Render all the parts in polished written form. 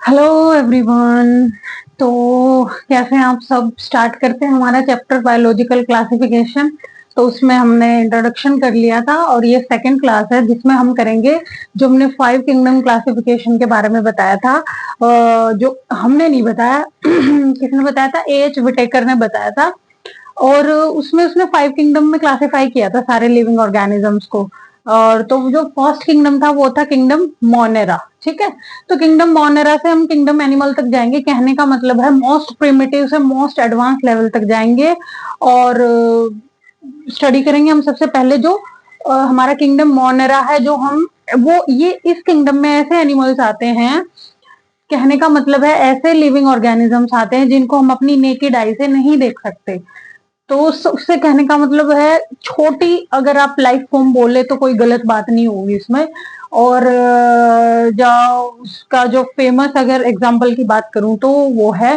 Hello everyone. तो कैसे हैं आप सब। स्टार्ट करते हैं हमारा चैप्टर बायोलॉजिकल क्लासिफिकेशन। तो उसमें हमने इंट्रोडक्शन कर लिया था और ये सेकंड क्लास है जिसमें हम करेंगे जो हमने 5 किंगडम क्लासिफिकेशन के बारे में बताया था। जो हमने नहीं बताया किसने बताया था, एच विटेकर ने बताया था। और उसमें उसने 5 किंगडम में क्लासिफाई किया था सारे लिविंग ऑर्गेनिजम्स को। और तो जो फर्स्ट किंगडम था वो था किंगडम मोनेरा। ठीक है। तो किंगडम मोनेरा से हम किंगडम एनिमल तक जाएंगे। कहने का मतलब है मोस्ट प्रिमिटिव से मोस्ट एडवांस लेवल तक जाएंगे और स्टडी करेंगे हम सबसे पहले जो हमारा किंगडम मोनेरा है। जो हम वो ये इस किंगडम में ऐसे एनिमल्स आते हैं, कहने का मतलब है ऐसे लिविंग ऑर्गेनिजम्स आते हैं जिनको हम अपनी नेकेड आई से नहीं देख सकते। तो उससे कहने का मतलब है छोटी, अगर आप लाइफ फॉर्म बोले तो कोई गलत बात नहीं होगी इसमें। और जो उसका जो फेमस अगर एग्जांपल की बात करूं तो वो है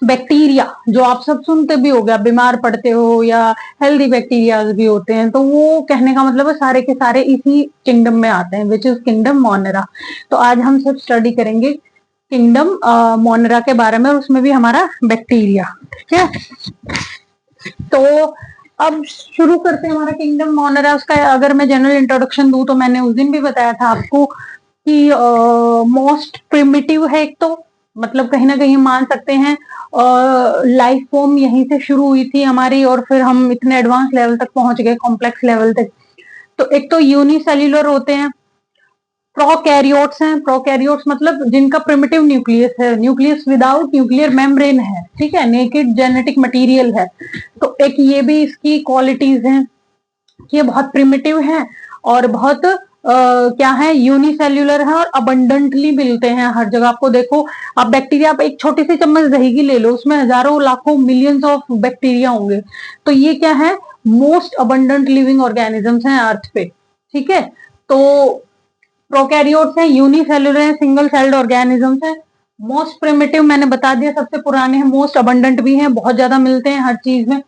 बैक्टीरिया। जो आप सब सुनते भी हो गया, बीमार पड़ते हो या हेल्दी बैक्टीरिया भी होते हैं, तो वो कहने का मतलब है सारे के सारे इसी किंगडम में आते हैं, विच इज किंगडम मोनेरा। तो आज हम सब स्टडी करेंगे किंगडम मोनेरा के बारे में और उसमें भी हमारा बैक्टीरिया। ठीक है। तो अब शुरू करते हैं हमारा किंगडम मोनेरा। उसका अगर मैं जनरल इंट्रोडक्शन दूं तो मैंने उस दिन भी बताया था आपको कि मोस्ट प्रिमिटिव है एक, तो मतलब कहीं ना कहीं मान सकते हैं लाइफ फॉर्म यहीं से शुरू हुई थी हमारी और फिर हम इतने एडवांस लेवल तक पहुंच गए, कॉम्प्लेक्स लेवल तक। तो एक तो यूनिसेल्युलर होते हैं, प्रोकैरियोट्स हैं। प्रोकैरियोट्स मतलब जिनका प्रिमिटिव न्यूक्लियस है, न्यूक्लियस विदाउट न्यूक्लियर मेम्ब्रेन है। ठीक है, नेकेड जेनेटिक मटेरियल है। तो एक ये भी इसकी क्वालिटीज हैं कि ये बहुत प्रिमिटिव है और बहुत क्या है, यूनिसेल्युलर है और अबंडेंटली मिलते हैं हर जगह। आपको देखो, आप बैक्टीरिया, आप एक छोटी सी चम्मच दही की ले लो, उसमें हजारों लाखों मिलियंस ऑफ बैक्टीरिया होंगे। तो ये क्या है, मोस्ट अबंडेंट लिविंग ऑर्गेनिजम्स हैं अर्थ पे। ठीक है। तो प्रोकैरियोट्स हैं, यूनिसेल्युलर हैं, सिंगल सेल्ड ऑर्गेनिजम्स हैं। मोस्ट प्रिमिटिव मैंने बता दिया, सबसे पुराने हैं। मोस्ट अबंडेंट भी हैं, बहुत ज्यादा मिलते हैं हर चीज में।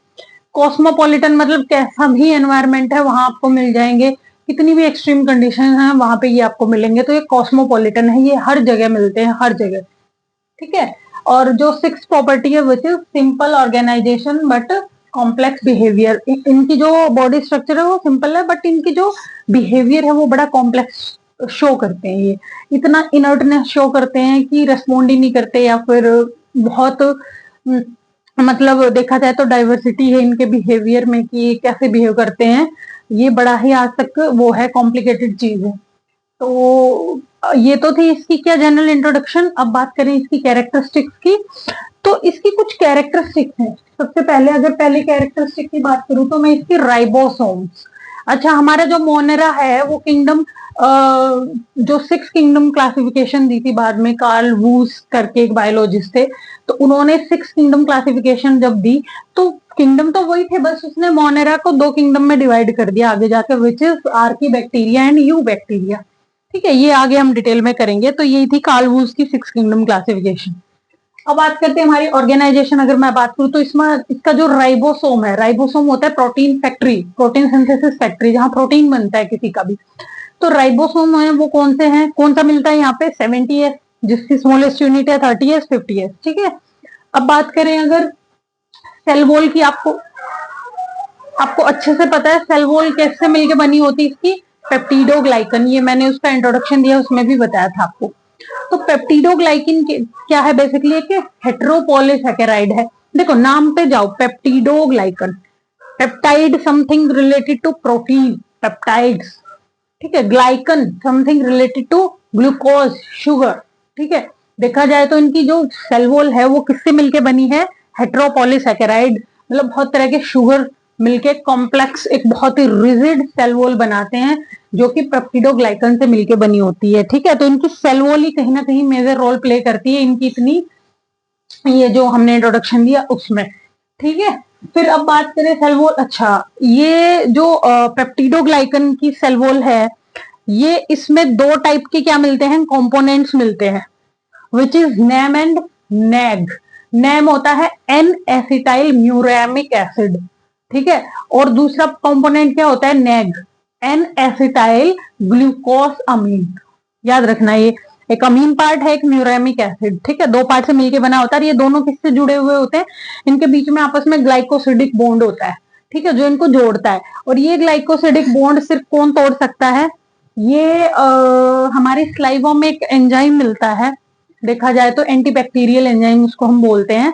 कॉस्मोपॉलिटन मतलब कैसा भी एनवायरमेंट है वहां आपको मिल जाएंगे, कितनी भी एक्सट्रीम कंडीशन है वहां पे ये आपको मिलेंगे। तो ये कॉस्मोपॉलिटन है, ये हर जगह मिलते हैं, हर जगह। ठीक है। और जो सिक्स प्रॉपर्टी है which is simple organization but complex behaviour. इनकी जो बॉडी स्ट्रक्चर है वो सिंपल है बट इनकी जो बिहेवियर है वो बड़ा कॉम्प्लेक्स शो करते हैं। ये इतना इनर्टनेस शो करते हैं कि रेस्पॉन्ड ही नहीं करते, या फिर बहुत मतलब देखा जाए तो डाइवर्सिटी है इनके बिहेवियर में कि ये कैसे बिहेव करते हैं। ये बड़ा ही आज तक वो है, कॉम्प्लिकेटेड चीज है। तो ये तो थी इसकी क्या जनरल इंट्रोडक्शन। अब बात करें इसकी कैरेक्टरिस्टिक्स की। तो इसकी कुछ कैरेक्टरिस्टिक्स हैं। सबसे पहले अगर पहले कैरेक्टरिस्टिक की बात करूं तो मैं इसकी राइबोसोम्स। अच्छा, हमारा जो मोनेरा है वो किंगडम, जो 6 किंगडम क्लासिफिकेशन दी थी बाद में, कार्ल वूस करके एक बायोलॉजिस्ट थे। तो उन्होंने 6 किंगडम क्लासिफिकेशन जब दी तो किंगडम तो वही थे, बस उसने मोनेरा को 2 किंगडम में डिवाइड कर दिया आगे जाकर, which is Archie bacteria and you bacteria. ठीक है, ये आगे हम डिटेल में करेंगे। तो यही थी कार्ल वूस की 6 किंगडम क्लासिफिकेशन। अब बात करते हैं हमारी ऑर्गेनाइजेशन। अगर मैं बात करूं तो इसमें इसका जो राइबोसोम है, राइबोसोम होता है protein factory, protein synthesis factory, जहां प्रोटीन बनता है किसी का भी। तो राइबोसोम है वो कौन से हैं, कौन सा मिलता है यहाँ पे, 70s, जिसकी स्मॉलेस्ट यूनिट है 30s, 50s। ठीक है। अब बात करें अगर सेल वॉल की, आपको आपको अच्छे से पता है सेल वॉल कैसे मिलके बनी होती है इसकी, पेप्टिडोग्लाइकन। ये मैंने उसका इंट्रोडक्शन दिया, उसमें भी बताया था आपको। तो पेप्टिडोग्लाइकिन क्या है, बेसिकली एक हेटेरोपॉलीसैकेराइड है। देखो नाम पे जाओ, peptidoglycan, peptide something related to protein, peptides. ठीक है। Glycan something related to glucose, sugar. ठीक है। देखा जाए तो इनकी जो सेल वॉल है वो किससे मिलके बनी है, हेटेरोपॉलीसैकेराइड, मतलब बहुत तरह के शुगर मिलके कॉम्प्लेक्स एक बहुत ही रिजिड सेल वॉल बनाते हैं जो कि पेप्टिडोग्लाइकन से मिलके बनी होती है। ठीक है। तो इनकी सेल वॉल ही कहीं ना कहीं मेजर रोल प्ले करती है इनकी इतनी, ये जो हमने इंट्रोडक्शन दिया उसमें। ठीक है। फिर अब बात करें सेल वॉल। अच्छा, ये जो पेप्टिडोग्लाइकन की सेल वॉल है, ये इसमें दो टाइप के क्या मिलते हैं, कंपोनेंट्स मिलते हैं, which is name and nag. Name होता है एन एसिटाइल म्यूरेमिक एसिड। ठीक है। और दूसरा कंपोनेंट क्या होता है, नैग, एन एसिटाइल ग्लूकोस अमीन। याद रखना ये, एक अमीन पार्ट है, एक म्यूरेमिक एसिड, ठीक है, दो पार्ट से मिलकर बना होता है। ये दोनों किससे जुड़े हुए होते हैं, इनके बीच में आपस में ग्लाइकोसिडिक बॉन्ड होता है, ठीक है, जो इनको जोड़ता है। और ये ग्लाइकोसिडिक बॉन्ड सिर्फ कौन तोड़ सकता है, ये हमारी स्लाइवा में एक एंजाइम मिलता है, देखा जाए तो एंटीबैक्टीरियल एंजाइम उसको हम बोलते हैं,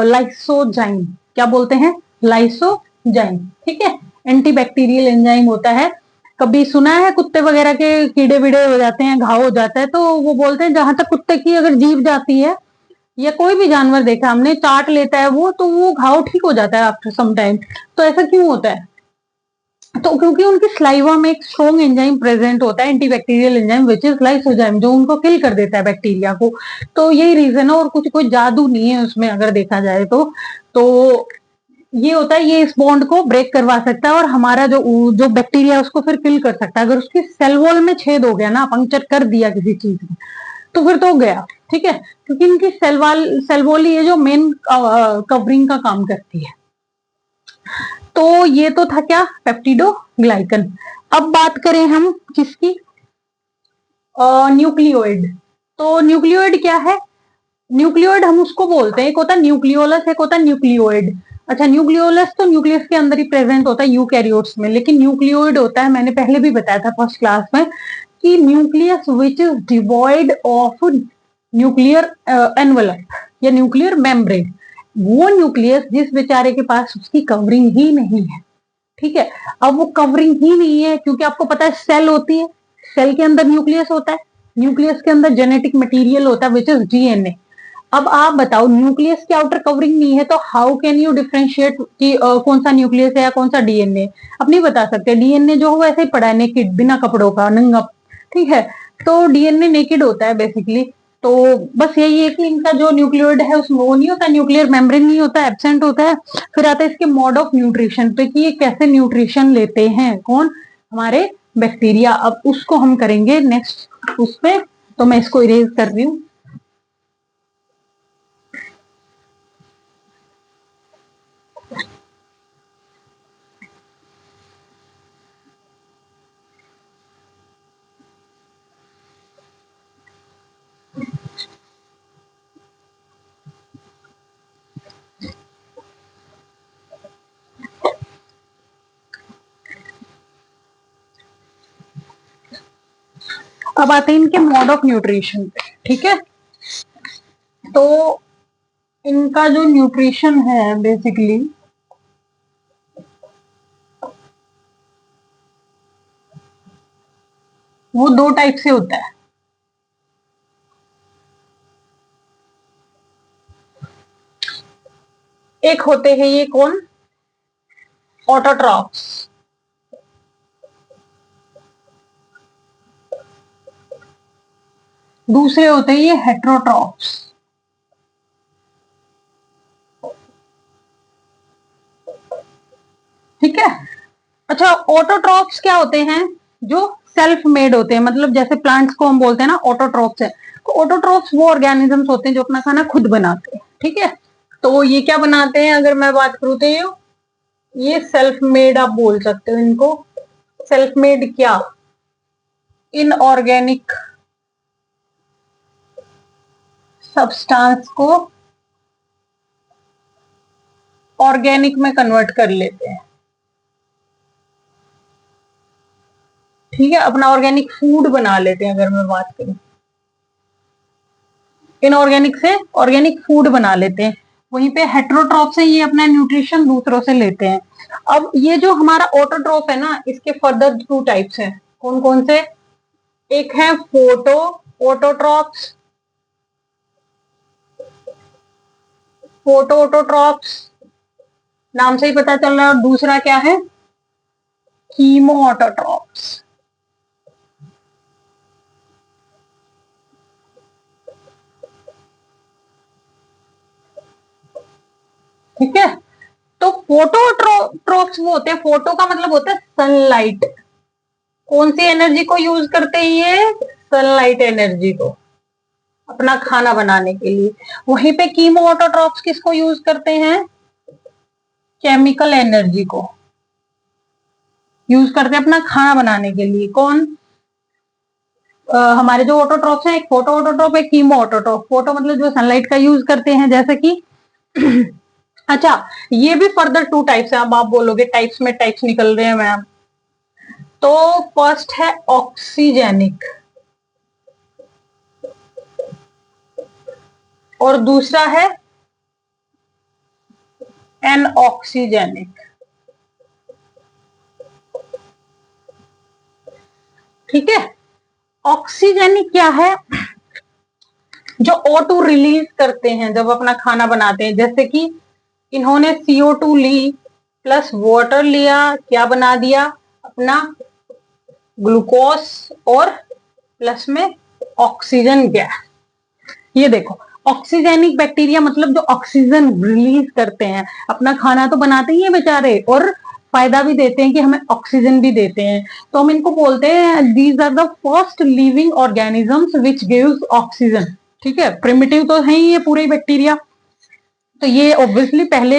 लाइसोजाइम। क्या बोलते हैं, लाइसोजाइम, ठीक है, एंटीबैक्टीरियल एंजाइम होता है। कभी सुना है कुत्ते वगैरह के कीड़े बीड़े हो जाते हैं, घाव हो जाता है, तो वो बोलते हैं जहां तक कुत्ते की अगर जीभ जाती है या कोई भी जानवर देखा हमने, चाट लेता है वो, तो वो घाव ठीक हो जाता है आफ्टर सम टाइम। तो ऐसा क्यों होता है, तो क्योंकि उनकी स्लाइवा में एक स्ट्रॉन्ग एंजाइम प्रेजेंट होता है, antibacterial enzyme which is lysozyme, जो उनको किल कर देता है बैक्टीरिया को। तो यही रीजन है, और कुछ कोई जादू नहीं है उसमें अगर देखा जाए तो ये होता है, ये इस बॉन्ड को ब्रेक करवा सकता है और हमारा जो जो बैक्टीरिया है उसको फिर किल कर सकता है। अगर उसकी सेल वॉल में छेद हो गया ना, पंक्चर कर दिया किसी चीज में, तो फिर तो गया, ठीक है, क्योंकि इनकी सेल वॉल ही है जो मेन कवरिंग का काम करती है। तो ये तो था क्या, पेप्टिडोग्लाइकन। अब बात करें हम किसकी, न्यूक्लियोइड। तो न्यूक्लियोइड क्या है, न्यूक्लियोइड हम उसको बोलते हैं, एक होता है न्यूक्लियोलस, एक होता है न्यूक्लियोइड। अच्छा, न्यूक्लियोलस तो न्यूक्लियस के अंदर ही प्रेजेंट होता है यूकैरियोट्स में, लेकिन न्यूक्लियोइड होता है, मैंने पहले भी बताया था फर्स्ट क्लास में, कि nucleus which is devoid of nuclear envelope या न्यूक्लियर मेम्ब्रेन। वो न्यूक्लियस जिस बेचारे के पास उसकी कवरिंग ही नहीं है, ठीक है। अब वो कवरिंग ही नहीं है, क्योंकि आपको पता है सेल होती है, सेल के अंदर न्यूक्लियस होता है, न्यूक्लियस के अंदर जेनेटिक मटेरियल होता है विच इज डीएनए। अब आप बताओ, न्यूक्लियस की आउटर कवरिंग नहीं है, तो हाउ कैन यू डिफरेंशिएट कि कौन सा न्यूक्लियस है या कौन सा डीएनए। अब नहीं बता सकते, डीएनए जो हो वैसे ही पड़ा है नेकेड, बिना कपड़ों का, नंगा, ठीक है। तो डीएनए नेकेड होता है बेसिकली। तो बस यही है कि इनका जो न्यूक्लियोइड है उसमें वो नहीं होता, न्यूक्लियर मेम्ब्रेन नहीं होता, एब्सेंट होता है। फिर आता है इसके मोड ऑफ न्यूट्रिशन पे, कि ये कैसे न्यूट्रिशन लेते हैं, कौन, हमारे बैक्टीरिया। अब उसको हम करेंगे नेक्स्ट उस पे, तो मैं इसको इरेज कर रही हूँ। अब आते हैं इनके मोड ऑफ न्यूट्रिशन पे, ठीक है। तो इनका जो न्यूट्रिशन है बेसिकली, वो दो टाइप से होता है। एक होते हैं ये कौन, ऑटोट्रॉफ्स, दूसरे होते हैं ये हेट्रोट्रॉफ्स, ठीक है। अच्छा, ऑटोट्रॉफ्स क्या होते हैं, जो सेल्फ मेड होते हैं, मतलब जैसे प्लांट्स को हम बोलते हैं ना ऑटोट्रॉफ्स है, तो ऑटोट्रॉफ्स वो ऑर्गेनिजम्स होते हैं जो अपना खाना खुद बनाते हैं, ठीक है। तो ये क्या बनाते हैं, अगर मैं बात करूं तो ये सेल्फ मेड आप बोल सकते हो इनको। सेल्फ मेड क्या, इनऑर्गेनिक सब्सटेंस को ऑर्गेनिक में कन्वर्ट कर लेते हैं, ठीक है, अपना ऑर्गेनिक फूड बना लेते हैं। अगर मैं बात करूं, इनऑर्गेनिक से ऑर्गेनिक फूड बना लेते हैं। वहीं पे हेट्रोट्रॉफ से ये अपना न्यूट्रिशन दूसरों से लेते हैं। अब ये जो हमारा ऑटोट्रॉफ है ना, इसके फर्दर टू टाइप्स हैं, कौन कौन से, एक है फोटो ऑटोट्रॉफ्स, फोटो ऑटोट्रॉफ्स नाम से ही पता चल रहा है, और दूसरा क्या है, कीमो ऑटोट्रॉफ्स, ठीक है। तो फोटोट्रॉफ्स वो होते हैं, फोटो का मतलब होता है सनलाइट, कौन सी एनर्जी को यूज करते हैं ये, सनलाइट एनर्जी को अपना खाना बनाने के लिए। वहीं पे कीमो ऑटोट्रॉफ्स किसको यूज करते हैं, केमिकल एनर्जी को यूज करते हैं अपना खाना बनाने के लिए। कौन, हमारे जो ऑटोट्रॉप्स हैं, एक फोटो ऑटोट्रॉप, एक कीमो ऑटोट्रॉप। फोटो मतलब जो सनलाइट का यूज करते हैं, जैसे कि अच्छा, ये भी फर्दर टू टाइप्स है। अब आप बोलोगे टाइप्स में टाइप्स निकल रहे हैं मैम, तो फर्स्ट है ऑक्सीजेनिक और दूसरा है एनऑक्सीजेनिक। ठीक है, ऑक्सीजेनिक क्या है? जो O2 रिलीज करते हैं जब अपना खाना बनाते हैं, जैसे कि इन्होंने CO2 ली प्लस वाटर लिया, क्या बना दिया? अपना ग्लूकोज और प्लस में ऑक्सीजन गैस। ये देखो, ऑक्सीजेनिक बैक्टीरिया मतलब जो ऑक्सीजन रिलीज करते हैं। अपना खाना तो बनाते ही है बेचारे, और फायदा भी देते हैं कि हमें ऑक्सीजन भी देते हैं। तो हम इनको बोलते हैं these are the first living organisms which gives oxygen. ठीक है, प्रिमिटिव तो है ही ये पूरे बैक्टीरिया। तो ये ऑब्वियसली पहले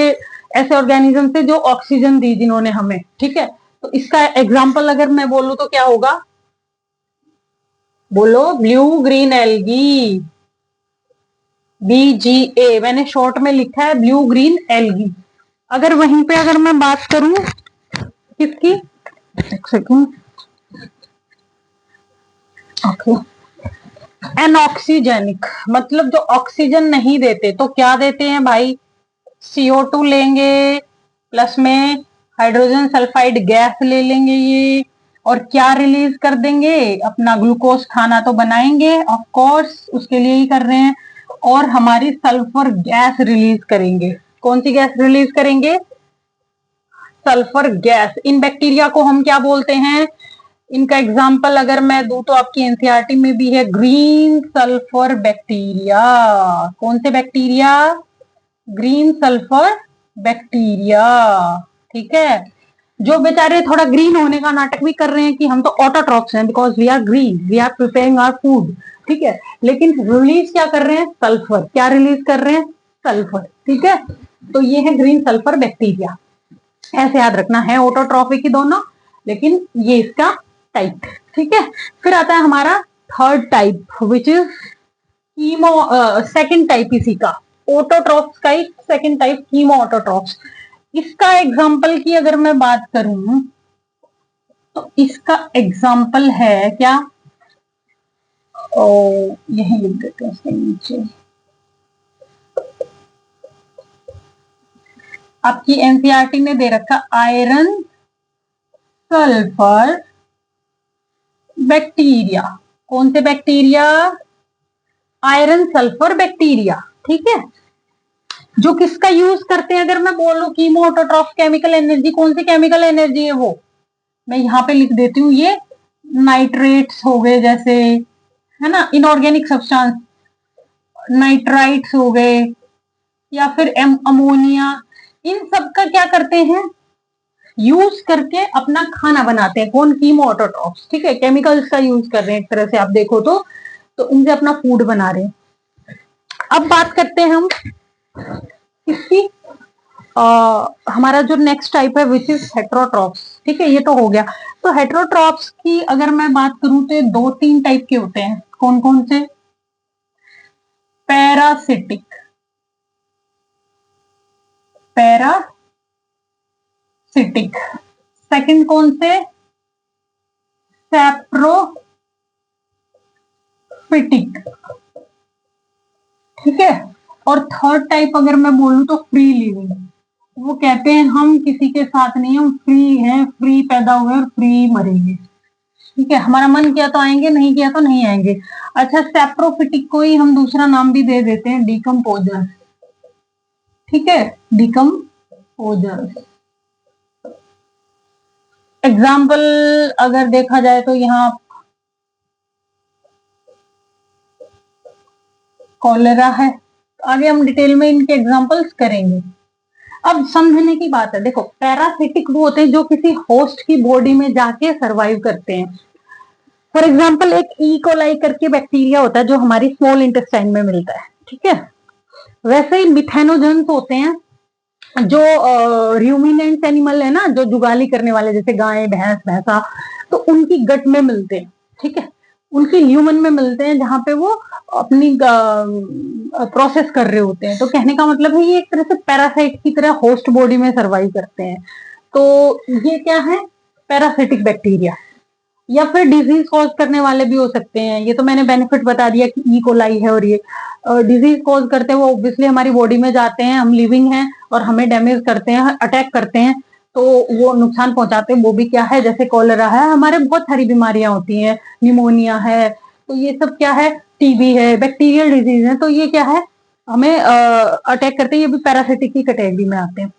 ऐसे ऑर्गेनिज्म थे जो ऑक्सीजन दी जिन्होंने हमें। ठीक है, तो इसका एग्जाम्पल अगर मैं बोलूं तो क्या होगा? बोलो, ब्लू ग्रीन एल्गी, BGA मैंने शॉर्ट में लिखा है, ब्लू ग्रीन एल्गी। अगर वहीं पे अगर मैं बात करूं किसकी, एक सेकंड, ओके, एनऑक्सीजेनिक मतलब जो ऑक्सीजन नहीं देते तो क्या देते हैं भाई? CO2 लेंगे प्लस में हाइड्रोजन सल्फाइड गैस ले लेंगे ये, और क्या रिलीज कर देंगे? अपना ग्लूकोज। खाना तो बनाएंगे ऑफ कोर्स, उसके लिए ही कर रहे हैं। और हमारी सल्फर गैस रिलीज करेंगे। कौन सी गैस रिलीज करेंगे? Sulphur gas. इन बैक्टीरिया को हम क्या बोलते हैं? इनका एग्जाम्पल अगर मैं दूं तो आपकी एनसीईआरटी में भी है, ग्रीन सल्फर बैक्टीरिया। कौन से बैक्टीरिया? Green sulphur bacteria. ठीक है, जो बेचारे थोड़ा ग्रीन होने का नाटक भी कर रहे हैं कि हम तो ऑटोट्रॉप्स हैं because we are green, we are preparing our food. ठीक है, लेकिन रिलीज क्या कर रहे हैं? सल्फर। क्या रिलीज कर रहे हैं? सल्फर। ठीक है, तो ये है ग्रीन सल्फर बैक्टीरिया। ऐसे याद रखना है ऑटोट्रॉफिक ही दोनों, लेकिन ये इसका टाइप। ठीक है, फिर आता है हमारा third type which is chemo, second type इसी का, ऑटोट्रॉफ्स का ही सेकेंड टाइप, कीमो ऑटोट्रॉफ्स। इसका एग्जाम्पल की अगर मैं बात करूं तो इसका एग्जाम्पल है क्या? ओ, यही लिख देते हैं इसके नीचे। आपकी एनसीईआरटी ने दे रखा आयरन सल्फर बैक्टीरिया। कौन से बैक्टीरिया? Iron sulphur bacteria. ठीक है, जो किसका यूज करते हैं? अगर मैं बोलूं कीमो ऑटोट्रॉफ केमिकल एनर्जी, कौन सी केमिकल एनर्जी है वो? मैं यहाँ पे लिख देती हूँ, ये नाइट्रेट्स हो गए जैसे, है ना, इनऑर्गेनिक सब्सटेंस, नाइट्राइट्स हो गए, या फिर अमोनिया। इन सब का क्या करते हैं? यूज करके अपना खाना बनाते हैं। कौन? Chemo autotrophs. ठीक है, केमिकल्स का यूज कर रहे हैं एक तरह से आप देखो तो इनसे अपना फूड बना रहे हैं। अब बात करते हैं हम इसकी, हमारा जो नेक्स्ट टाइप है विच इज हेट्रोट्रॉप्स। ठीक है, ये तो हो गया। तो हेट्रोट्रॉप्स की अगर मैं बात करूं तो दो तीन टाइप के होते हैं। कौन कौन से? Parasitic, parasitic. सेकंड कौन से? सैप्रोफिटिक। ठीक है, और थर्ड टाइप अगर मैं बोलूं तो फ्री लिविंग। वो कहते हैं हम किसी के साथ नहीं, हम फ्री हैं, फ्री पैदा हुए और फ्री मरेंगे। ठीक है, हमारा मन किया तो आएंगे, नहीं किया तो नहीं आएंगे। अच्छा, सैप्रोफिटिक को ही हम दूसरा नाम भी दे देते हैं, डिकम्पोजर। ठीक है, डिकम्पोजर। एग्जाम्पल अगर देखा जाए तो यहाँ कॉलेरा है। आगे हम डिटेल में इनके एग्जाम्पल्स करेंगे। अब समझने की बात है, देखो पैरासिटिक वो होते हैं जो किसी होस्ट की बॉडी में जाके सरवाइव करते हैं। फॉर एग्जाम्पल एक कोलाई करके बैक्टीरिया होता है जो हमारी स्मॉल इंटेस्टाइन में मिलता है। ठीक है, वैसे ही मिथेनोजेंस होते हैं जो र्यूमिनेंट्स एनिमल है ना, जो जुगाली करने वाले, जैसे गाय भैंस भैंसा, तो उनकी गट में मिलते हैं। ठीक है, उनके ह्यूमन में मिलते हैं जहां पे वो अपनी प्रोसेस कर रहे होते हैं। तो कहने का मतलब है ये एक तरह से पैरासाइट की तरह होस्ट बॉडी में सर्वाइव करते हैं। तो ये क्या है, पैरासिटिक बैक्टीरिया। या फिर डिजीज कॉज करने वाले भी हो सकते हैं। ये तो मैंने बेनिफिट बता दिया कि ई कोलाई है, और ये डिजीज कॉज करते हैं वो ऑब्वियसली हमारी बॉडी में जाते हैं, हम लिविंग हैं और हमें डैमेज करते हैं, अटैक करते हैं, तो वो नुकसान पहुंचाते हैं। वो भी क्या है, जैसे कॉलरा है, हमारे बहुत सारी बीमारियां होती हैं, निमोनिया है, तो ये सब क्या है, टीबी है, बैक्टीरियल डिजीज है, तो ये क्या है, हमें अटैक करते हैं। ये भी पैरासिटिक की कैटेगरी में आते हैं।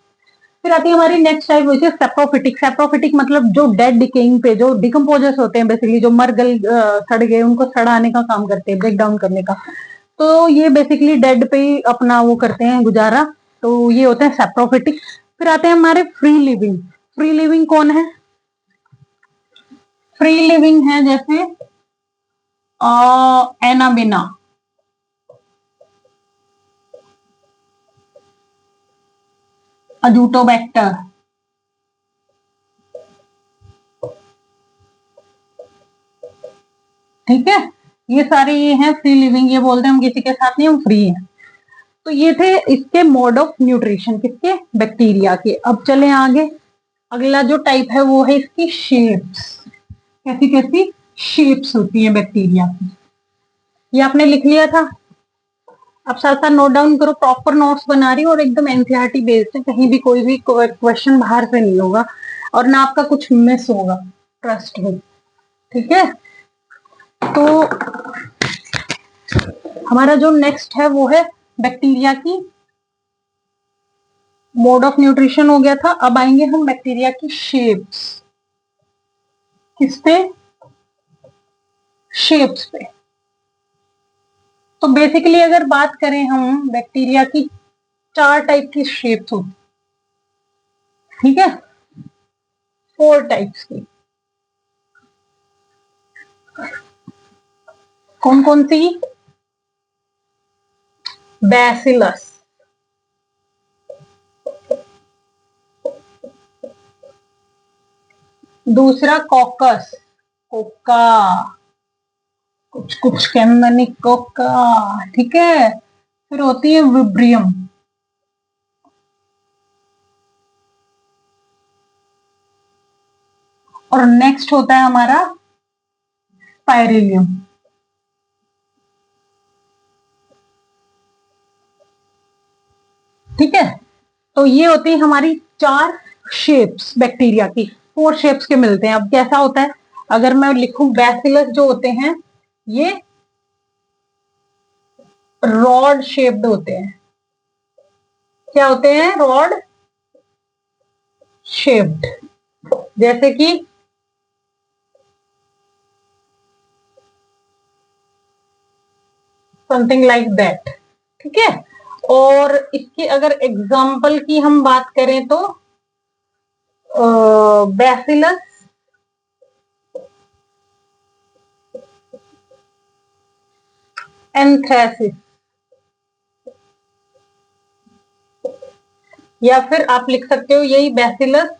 फिर आती है हमारी next type which is saprophytic. Saprophytic मतलब जो डेड डिकेइंग पे, जो डिकम्पोजर्स होते हैं, बेसिकली जो मर गल सड़ गए, उनको सड़ाने का काम करते हैं, ब्रेक डाउन करने का। तो ये बेसिकली डेड पे ही अपना वो करते हैं गुजारा। तो ये होते हैं सेप्रोफिटिक। फिर आते हैं हमारे फ्री लिविंग। फ्री लिविंग कौन है, फ्री लिविंग है जैसे एनाबिना, अजूटोबैक्टर, ठीक है, ये सारे ये हैं फ्री लिविंग। ये बोलते हैं हम किसी के साथ नहीं, हम फ्री हैं। तो ये थे इसके मोड ऑफ न्यूट्रिशन, किसके, बैक्टीरिया के। अब चले आगे, अगला जो टाइप है वो है इसकी शेप्स। कैसी कैसी शेप्स होती है बैक्टीरिया की, ये आपने लिख लिया था। अब साथ साथ नोट डाउन करो, प्रॉपर नोट्स बना रही हूँ और एकदम एनसीईआरटी बेस्ड है, कहीं भी कोई भी क्वेश्चन बाहर से नहीं होगा और ना आपका कुछ मिस होगा, ट्रस्ट हो, ठीक है। तो हमारा जो नेक्स्ट है वो है बैक्टीरिया की मोड ऑफ न्यूट्रिशन हो गया था। अब आएंगे हम बैक्टीरिया की शेप्स। किस पे, शेप्स पे। तो बेसिकली अगर बात करें हम बैक्टीरिया की, 4 टाइप की शेप्स होती, ठीक है, 4 टाइप्स की। कौन कौन सी, बैसिलस, दूसरा कॉकस, कोका, कुछ कुछ के अंदर नहीं कोका, ठीक है। फिर होती है विब्रियम, और नेक्स्ट होता है हमारा स्पाइरेलियम, ठीक है। तो ये होती है हमारी 4 शेप्स बैक्टीरिया की, 4 शेप्स के मिलते हैं। अब कैसा होता है, अगर मैं लिखूं बैसिलस जो होते हैं ये रॉड शेप्ड होते हैं। क्या होते हैं, रॉड शेप्ड, जैसे कि समथिंग लाइक दैट, ठीक है। और इसकी अगर एग्जाम्पल की हम बात करें तो बैसिलस एंथ्रेसिस, या फिर आप लिख सकते हो यही बैसिलस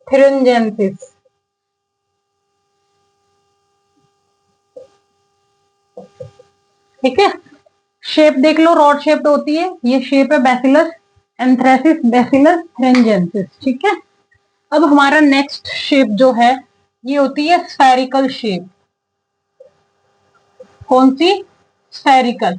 थ्रिंजेंसिस, ठीक है। शेप देख लो, रॉड शेप्ड होती है, ये शेप है बैसिलस एंथ्रेसिस, बैसिलस थ्रिंजेंसिस, ठीक है। अब हमारा नेक्स्ट शेप जो है ये होती है स्फेरिकल शेप। कौन सी, स्फेरिकल।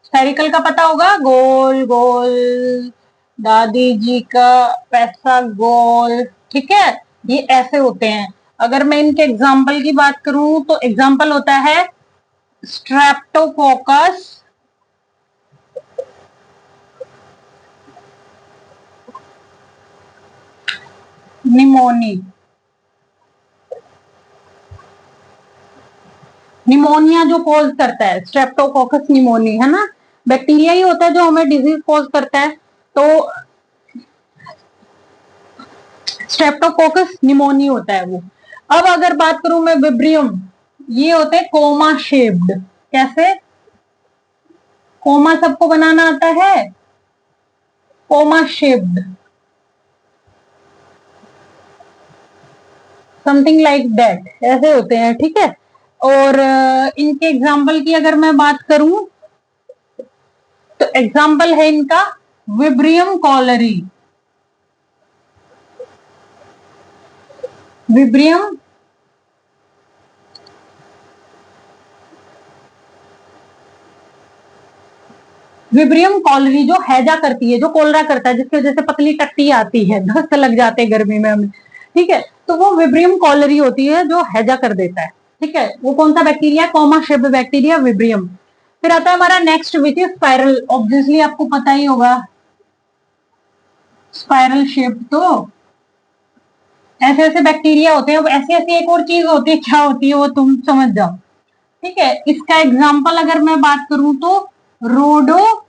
स्फेरिकल का पता होगा, गोल गोल, दादी जी का पैसा गोल, ठीक है, ये ऐसे होते हैं। अगर मैं इनके एग्जाम्पल की बात करूं तो एग्जाम्पल होता है स्ट्रेप्टोकोकस निमोनी। निमोनिया जो कॉज करता है, स्ट्रेप्टोकोकस निमोनी, है ना, बैक्टीरिया ही होता है जो हमें डिजीज कॉज करता है। तो स्ट्रेप्टोकोकस निमोनी होता है वो। अब अगर बात करूं मैं विब्रियम, ये होते हैं कोमा शेप्ड। कैसे, कोमा सबको बनाना आता है, comma shaped, something like that, ऐसे होते हैं, ठीक है। और इनके एग्जाम्पल की अगर मैं बात करूं तो एग्जाम्पल है इनका विब्रियम कॉलरी, विब्रियम विब्रियम कॉलरी जो हैजा करती है, जो कोलरा करता है, जिसकी वजह से पतली टट्टी आती है, दस्त लग जाते हैं गर्मी में हमें, ठीक है, तो वो विब्रियम कॉलरी होती है जो हैजा कर देता है, ठीक है। वो कौन सा बैक्टीरिया, कॉमा शेप बैक्टीरिया विब्रियम। फिर आता है हमारा next which is spiral, obviously आपको पता ही होगा स्पाइरल शेप, तो ऐसे ऐसे बैक्टीरिया होते हैं। अब ऐसी ऐसी एक और चीज होती है, क्या होती है वो तुम समझ जाओ, ठीक है। इसका एग्जाम्पल अगर मैं बात करूं तो रोडो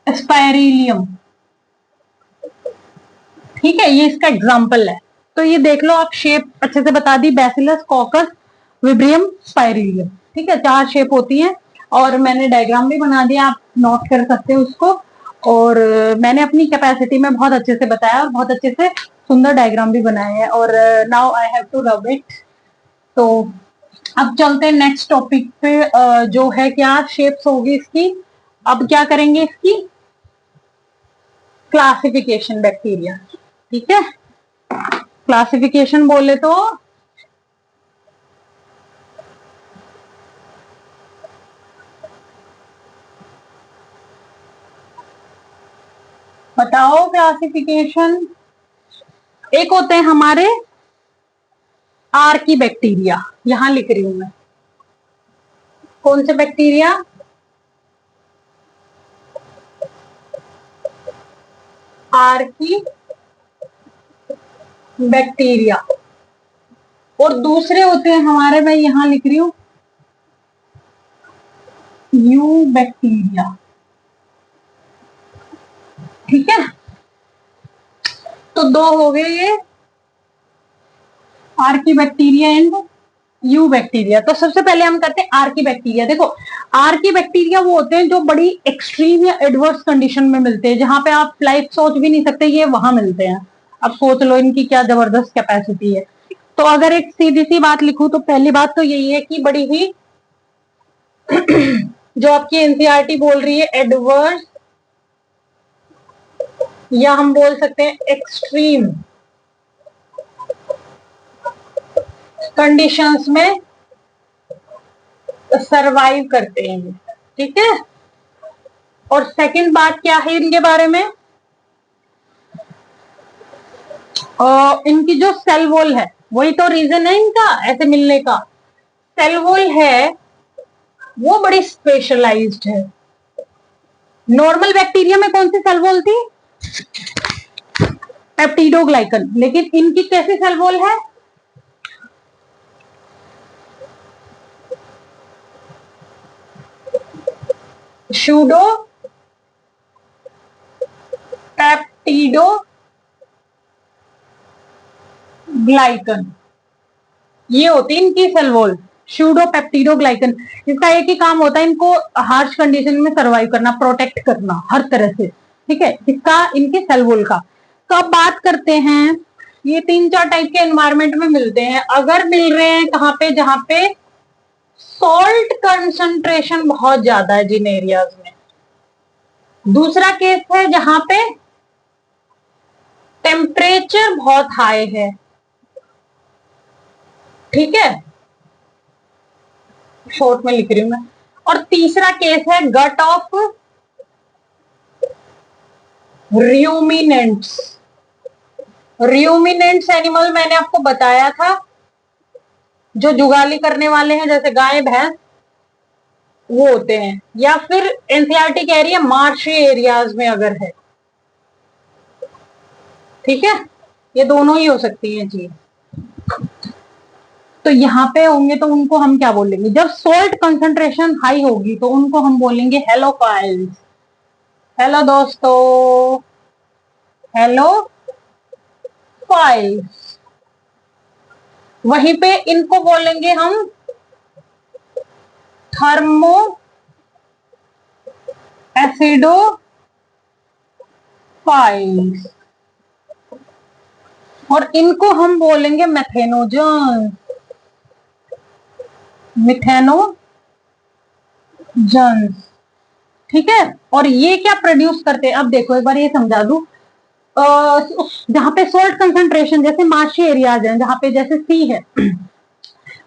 स्पाइरिलियम, ठीक है, ये इसका एग्जाम्पल है। तो ये देख लो आप, शेप अच्छे से बता दी, बैसिलस, कॉकस, विब्रियम, स्पाइरिलियम, ठीक है, 4 शेप होती हैं। और मैंने डायग्राम भी बना दिया, आप नोट कर सकते हो उसको। और मैंने अपनी कैपेसिटी में बहुत अच्छे से बताया और बहुत अच्छे से सुंदर डायग्राम भी बनाए हैं। और now I have to rub it. तो अब चलते हैं नेक्स्ट टॉपिक पे, जो है क्या शेप्स होगी इसकी। अब क्या करेंगे इसकी क्लासिफिकेशन बैक्टीरिया, ठीक है। क्लासिफिकेशन बोले तो बताओ क्लासिफिकेशन। एक होते हैं हमारे आर की बैक्टीरिया, यहां लिख रही हूं मैं, कौन से बैक्टीरिया, आर की बैक्टीरिया। और दूसरे होते हैं हमारे, मैं यहां लिख रही हूं यू बैक्टीरिया, ठीक है। तो दो हो गए ये, आर की बैक्टीरिया एंड यू बैक्टीरिया। तो सबसे पहले हम करते हैं आर की बैक्टीरिया। देखो, आर की बैक्टीरिया वो होते हैं जो बड़ी एक्सट्रीम या एडवर्स कंडीशन में मिलते हैं, जहां पे आप लाइफ सोच भी नहीं सकते, ये वहां मिलते हैं। अब सोच लो इनकी क्या जबरदस्त कैपेसिटी है। तो अगर एक सीधी सी बात लिखूं तो पहली बात तो यही है कि बड़ी ही जो आपकी एनसीईआरटी बोल रही है एडवर्स, या हम बोल सकते हैं एक्सट्रीम कंडीशंस में सरवाइव करते हैं, ठीक है। और सेकंड बात क्या है इनके बारे में, इनकी जो सेल वॉल है, वही तो रीजन है इनका ऐसे मिलने का। सेल वॉल है वो बड़ी स्पेशलाइज्ड है। नॉर्मल बैक्टीरिया में कौन सी सेल वॉल थी, पेप्टिडोग्लाइकन, लेकिन इनकी कैसी सेल वॉल है, शूडो पेप्टिडो ग्लाइकन, ये होती है इनकी सेल वॉल, शूडो पेप्टिडो ग्लाइकन। इसका एक ही काम होता है, इनको हार्श कंडीशन में सरवाइव करना, प्रोटेक्ट करना हर तरह से, ठीक है, इसका इनके सेल वॉल का। तो अब बात करते हैं, ये 3-4 टाइप के एनवायरमेंट में मिलते हैं। अगर मिल रहे हैं कहां पे, जहां पे सॉल्ट कंसंट्रेशन बहुत ज्यादा है जिन एरियाज में। दूसरा केस है जहां पे टेम्परेचर बहुत हाई है, ठीक है, शॉर्ट में लिख रही हूं मैं। और तीसरा केस है gut of ruminants. Ruminants animal मैंने आपको बताया था, जो जुगाली करने वाले हैं, जैसे गाय भैंस, वो होते हैं। या फिर एनसीईआरटी कह रही है मार्शी एरियाज में अगर है, ठीक है, ये दोनों ही हो सकती है चीज। तो यहाँ पे होंगे तो उनको हम क्या बोलेंगे, जब सोल्ट कंसंट्रेशन हाई होगी तो उनको हम बोलेंगे हेलोफाइल्स। हेलो दोस्तों, हेलो फाइल्स। वहीं पे इनको बोलेंगे हम थर्मो एसिडोफाइल्स, और इनको हम बोलेंगे मैथेनोजन। मिथेनोजन्स, ठीक है। और ये क्या प्रोड्यूस करते हैं, अब देखो एक बार ये समझा दूं। जहां पे सोल्ट कंसंट्रेशन, जैसे मार्शी एरियाज हैं जहां पे जैसे सी है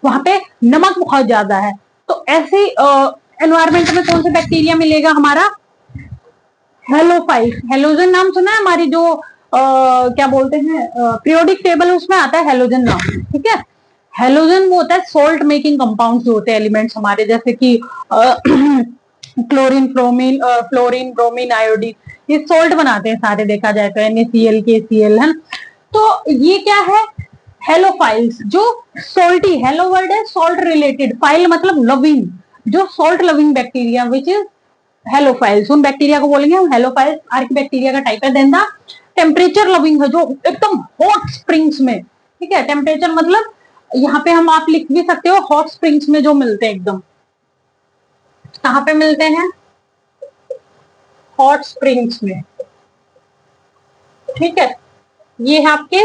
वहां पे नमक बहुत ज्यादा है, तो ऐसे एनवायरमेंट में कौन सा बैक्टीरिया मिलेगा हमारा, हेलोफाइल्स। हेलोजन नाम सुना है, हमारी जो क्या बोलते हैं पीरियोडिक टेबल, उसमें आता है हेलोजन नाम, ठीक है। हेलोजन वो होता है सोल्ट मेकिंग कंपाउंड्स जो होते हैं एलिमेंट्स हमारे, जैसे कि क्लोरीन, फ्लोरीन, ब्रोमीन, आयोडीन, ये सोल्ट बनाते हैं सारे, देखा जाए तो NaCl, KCl है। तो ये क्या है, हेलोफाइल्स, जो सोल्टी, हेलो वर्ड है सॉल्ट रिलेटेड, फाइल मतलब लविंग, जो salt loving bacteria which is halophiles, उन बैक्टीरिया को बोलेंगे हम हेलोफाइल्स। आर्की बैक्टीरिया का टाइप है। देन द टेम्परेचर लविंग है, जो एकदम हॉट स्प्रिंग्स में, ठीक है। टेम्परेचर मतलब यहाँ पे हम आप लिख भी सकते हो हॉट स्प्रिंग्स में जो मिलते हैं एकदम, कहाँ पे मिलते हैं, हॉट स्प्रिंग्स में, ठीक है। ये है आपके,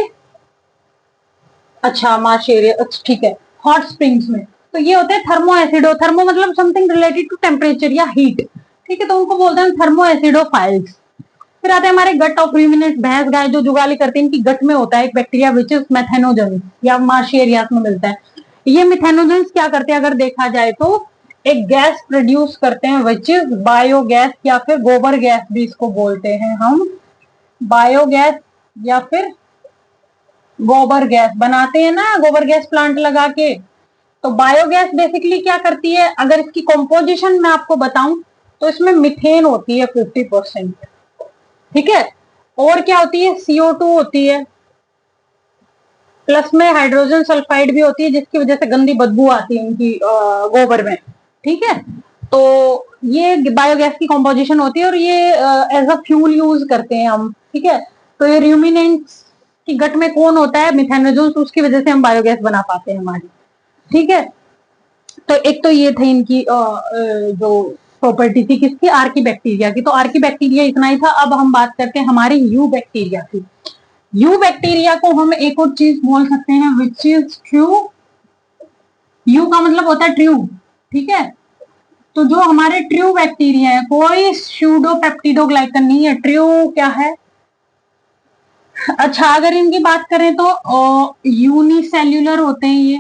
अच्छा मार्श एरिया, अच्छा ठीक है, हॉट स्प्रिंग्स में। तो ये होते हैं थर्मो एसिडो, थर्मो मतलब समथिंग रिलेटेड टू टेम्परेचर या हीट, ठीक है, तो उनको बोलते हैं थर्मो एसिडोफाइल्स। फिर आते हैं हमारे गट ऑफ रूमिनेंट्स, भैंस गाय जो जुगाली करती है, इनकी गट में होता है एक बैक्टीरिया विच इज मैथेनोजेंस, या मार्शी एरियाज में मिलता है। ये मिथेनोजेंस क्या करते हैं अगर देखा जाए तो, एक गैस प्रोड्यूस करते हैं विच इज बायोगैस, या फिर गोबर गैस भी इसको बोलते हैं हम, बायोगैस या फिर गोबर गैस बनाते हैं ना, गोबर गैस प्लांट लगा के। तो बायोगैस बेसिकली क्या करती है, अगर इसकी कॉम्पोजिशन मैं आपको बताऊं तो इसमें मिथेन होती है 50%, ठीक है। और क्या होती है, CO2 होती है, प्लस में हाइड्रोजन सल्फाइड भी होती है, जिसकी वजह से गंदी बदबू आती है इनकी गोबर में, ठीक है। तो ये बायोगैस की कॉम्पोजिशन होती है, और ये एज अ फ्यूल यूज करते हैं हम, ठीक है। तो ये रूमिनेंट्स की गट में कौन होता है, मिथेनोजेंस, उसकी वजह से हम बायोगैस बना पाते हैं हमारी, ठीक है। तो एक तो ये थे इनकी जो प्रॉपर्टी थी किसकी, आर्की बैक्टीरिया की। तो आर्की बैक्टीरिया इतना ही था। अब हम बात करते हैं हमारी यू बैक्टीरिया की। यू बैक्टीरिया को हम एक और चीज बोल सकते हैं विच इज ट्रू। यू का मतलब होता है ट्रू, ठीक है। तो जो हमारे ट्रू बैक्टीरिया है, कोई स्यूडोपेप्टिडोग्लाइकन नहीं है, ट्रू क्या है। अच्छा अगर इनकी बात करें तो यूनिसेल्युलर होते हैं ये,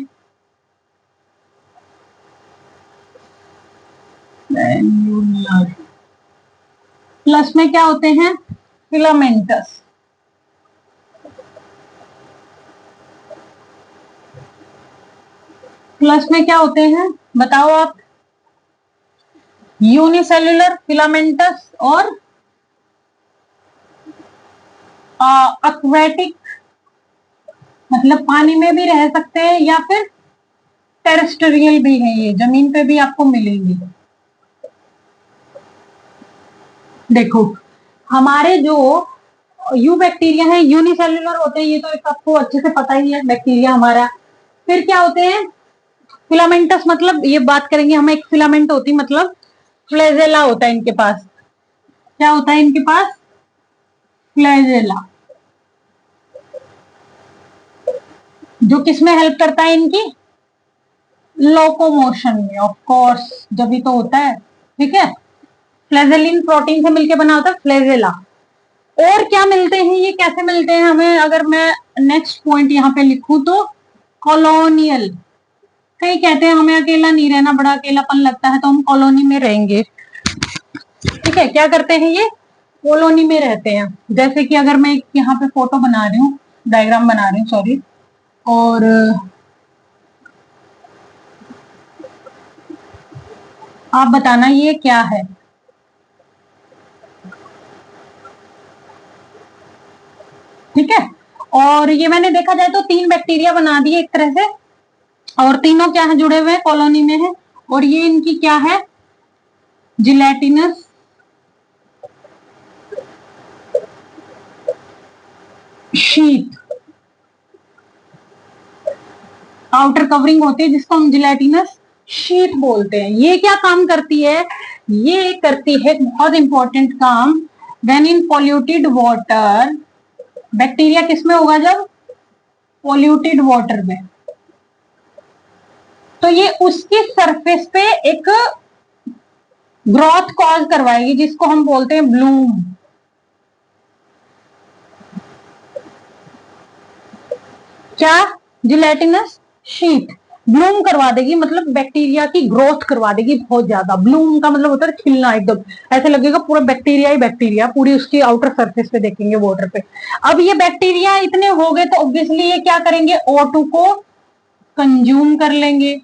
प्लस में क्या होते हैं, फिलामेंटस। प्लस में क्या होते हैं बताओ आप, यूनिसेल्युलर, फिलामेंटस और एक्वेटिक, मतलब पानी में भी रह सकते हैं, या फिर टेरेस्ट्रियल भी है, ये जमीन पे भी आपको मिलेंगे। देखो हमारे जो यू बैक्टीरिया है यूनिसेल्युलर होते हैं, ये तो एक आपको अच्छे से पता ही है बैक्टीरिया हमारा। फिर क्या होते हैं, फिलामेंटस, मतलब ये बात करेंगे हम, एक फिलामेंट होती मतलब फ्लेजेला होता है इनके पास। क्या होता है इनके पास, फ्लेजेला, जो किसमें हेल्प करता है इनकी, लोकोमोशन में, ऑफ कोर्स जब भी तो होता है, ठीक है। फ्लेजेलिन प्रोटीन से मिलकर बना होता है फ्लेजेला। और क्या मिलते हैं, ये कैसे मिलते हैं हमें, अगर मैं नेक्स्ट पॉइंट यहाँ पे लिखूं तो, कॉलोनियल। कई कहते हैं हमें अकेला नहीं रहना, बड़ा अकेलापन लगता है, तो हम कॉलोनी में रहेंगे, ठीक है। क्या करते हैं ये, कॉलोनी में रहते हैं। जैसे कि अगर मैं यहाँ पे फोटो बना रही हूँ, डायग्राम बना रही हूँ सॉरी, और आप बताना ये क्या है, ठीक है। और ये मैंने देखा जाए तो 3 बैक्टीरिया बना दिए एक तरह से, और तीनों क्या है, जुड़े हुए कॉलोनी में है। और ये इनकी क्या है, जिलेटिनस शीट, आउटर कवरिंग होती है जिसको हम जिलेटिनस शीट बोलते हैं। ये क्या काम करती है, ये करती है बहुत इंपॉर्टेंट काम, when in polluted water, bacteria किसमें होगा जब, पॉल्यूटेड वाटर में, तो ये उसकी सरफेस पे एक ग्रोथ कॉज करवाएगी जिसको हम बोलते हैं ब्लूम। क्या? जिलेटिनस शीट ब्लूम करवा देगी, मतलब बैक्टीरिया की ग्रोथ करवा देगी बहुत ज्यादा। ब्लूम का मतलब होता है खिलना, एकदम ऐसे लगेगा पूरा बैक्टीरिया ही बैक्टीरिया, पूरी उसकी आउटर सरफेस पे देखेंगे वाटर पे। अब ये बैक्टीरिया इतने हो गए तो ऑब्वियसली ये क्या करेंगे, O2 को कंज्यूम कर लेंगे।